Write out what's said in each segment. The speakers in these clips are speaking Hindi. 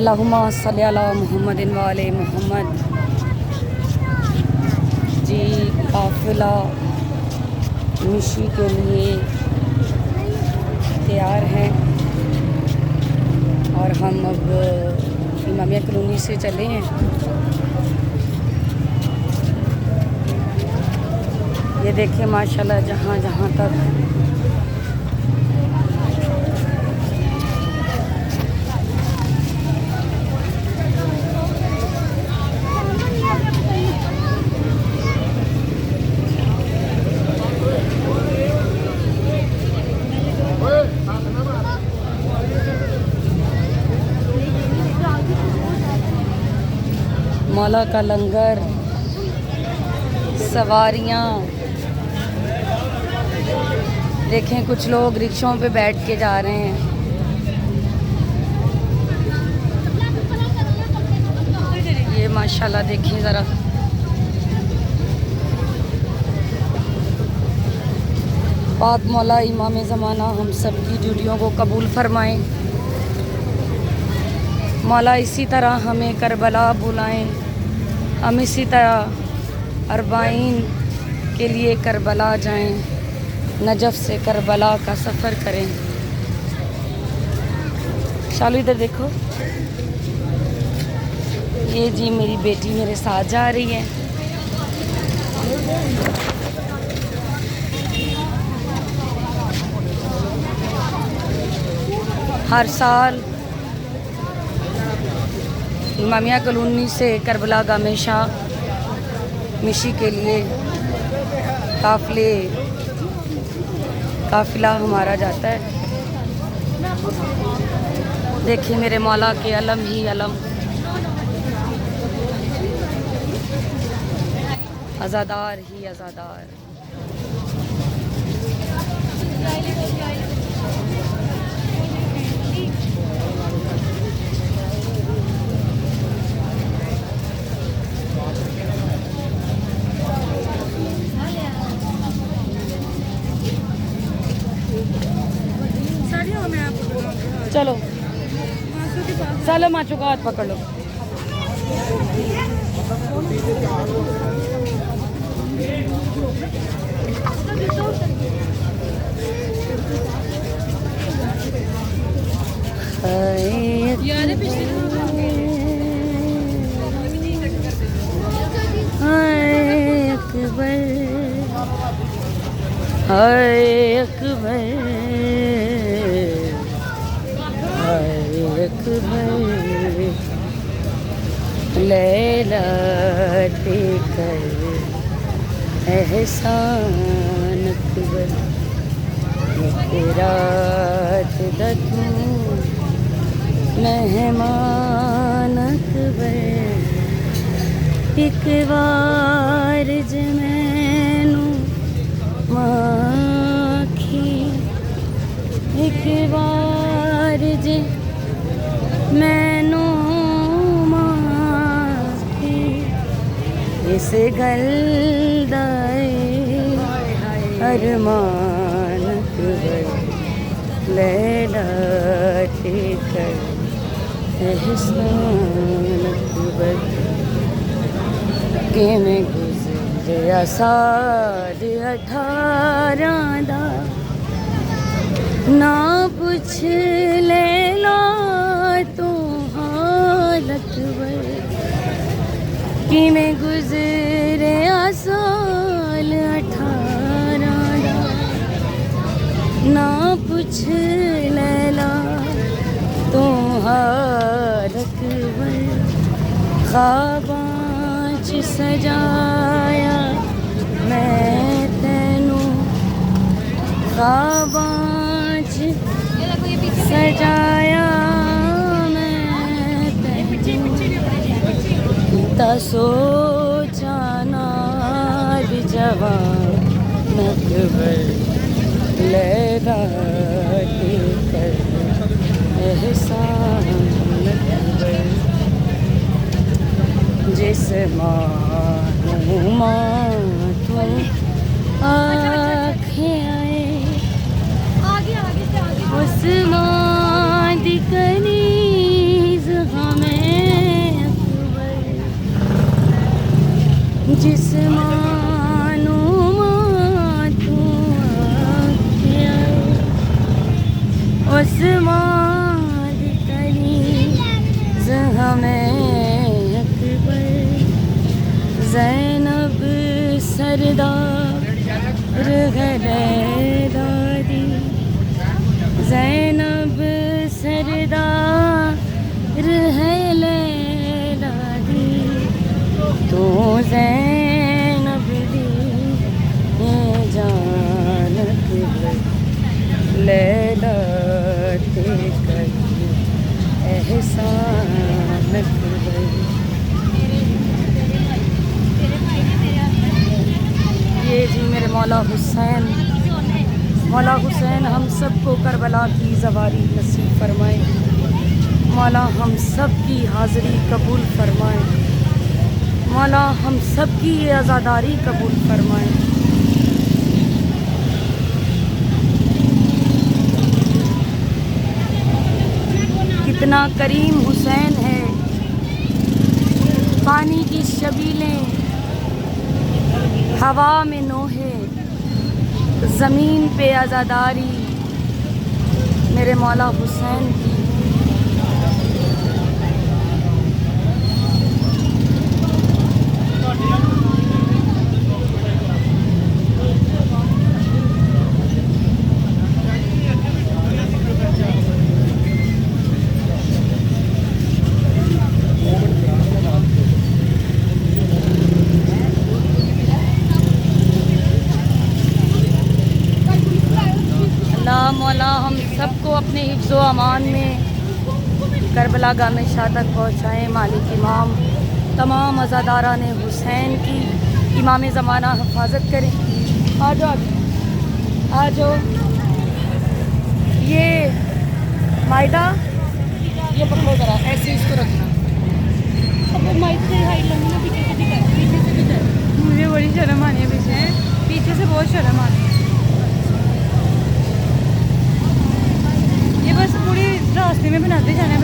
अल्लाहुम्मा सल्ली अला मुहम्मदिन व आले मुहम्मद। जी काफिला मिशी के लिए तैयार हैं और हम अब इमामिया कॉलोनी से चले हैं। ये देखिए माशाल्लाह जहाँ जहाँ तक मौला का लंगर, सवारियाँ देखें, कुछ लोग रिक्शों पे बैठ के जा रहे हैं। ये माशाल्लाह देखिए ज़रा, पाक मौला इमाम ज़माना हम सब की ड्यूटियों को कबूल फरमाएं। मौला इसी तरह हमें करबला बुलाएं, हम इसी तरह अरबाइन के लिए करबला जाएं, नजफ़ से करबला का सफ़र करें। शालू इधर देखो, ये जी मेरी बेटी मेरे साथ जा रही है। हर साल इमामिया कॉलोनी से करबला गामेशा मिशी के लिए काफ़िला हमारा जाता है। देखिए मेरे मौला के अलम ही अलम, अज़ादार ही अज़ादार। चलो चलो माचो का हाथ पकड़ लो। हाय अकबर, लैला देकर एहसान अकबर, रात दतू मेहमान अकबर, एक बार जमैनू माखी, एक बार जे मैनू माखी, इस गल दाए अरमान अकबर, लैला कर एहसान अकबर, के में गुज़रिया साल 18 दा, ना पुछ लेला तू हाल अकबर, कि में गुज़रिया साल 18 दा, ना पुछ लेला तू हाल अकबर, ख्वाबां च सजाया मैं तैनू, ख्वाबां च सजाया मैं तैनू, ता सोचा नाल जवान अकबर, लैला कर एहसान अकबर, जिस मानू माथों आँखें आए, उस माँ दी कनीज़ हम जिस्मानो मातू आखिया उस्मान तली ज़हमे अकबर ज़ैनब सरदार दादी ज़ैनब सरदार है दादी तो ज़ैनब दी ये जान लैला ते करी एहसान ये जी मेरे मौला हुसैन हम सबको करबला की ज़वारी नसीब फरमाए। मौला हम सब की हाज़िरी कबूल फरमाए। मौला हम सब की आज़ादारी कबूल फरमाए। कितना करीम हुसैन है, पानी की शबीलें हवा में नोहे, ज़मीन पे आज़ादारी मेरे मौला हुसैन की। मौला हम सबको अपने हिफ्ज़ो अमान में करबला गाह में शहादत पहुँचाएँ। मालिक इमाम तमाम अज़ादारान हुसैन की इमाम ज़माना हिफाजत करें। आ जाओ ये मायदा ये पकड़ो ज़रा, ऐसे इसको रखना। अब माइक से हाइट लगना, पीछे से भी कर, पीछे से भी कर। मुझे बड़ी शर्म आनी है पीछे से बहुत शर्म आनी है। ये बस पूरी रास्ते में बनाते जाना है।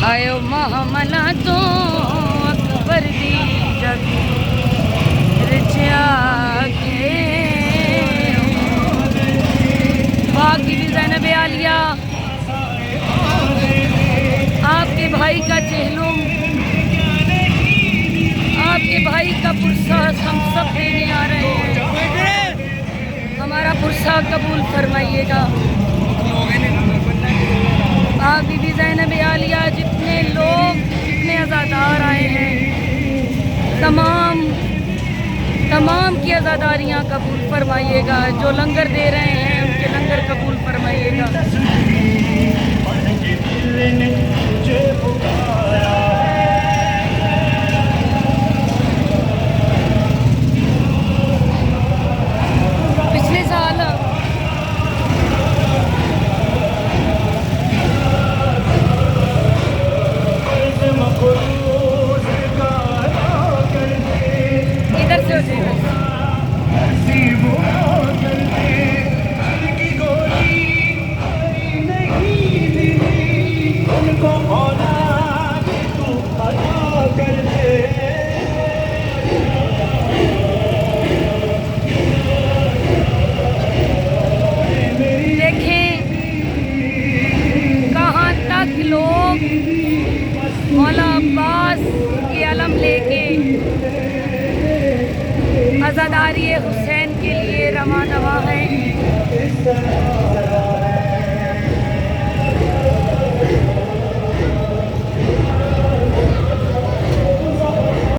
आयो महामला तो अकबर दी जग रचा के बाकी भी ज़ैनब आलिया आपके भाई का चेहलुम, आपके भाई का पुरसा हम सब देने आ रहे हैं। हमारा पुरसा कबूल फरमाइएगा। आप बीबी ज़ैनब आलिया जितने लोग जितने अज़ादार आए हैं तमाम की अज़ादारियाँ कबूल फरमाइएगा। जो लंगर दे रहे हैं उनके लंगर कबूल फरमाइएगा। पिछले साल इधर से हो जाएगा। लोग मौला अब्बास के अलम लेके आज़ादारी हुसैन के लिए रवाना हैं।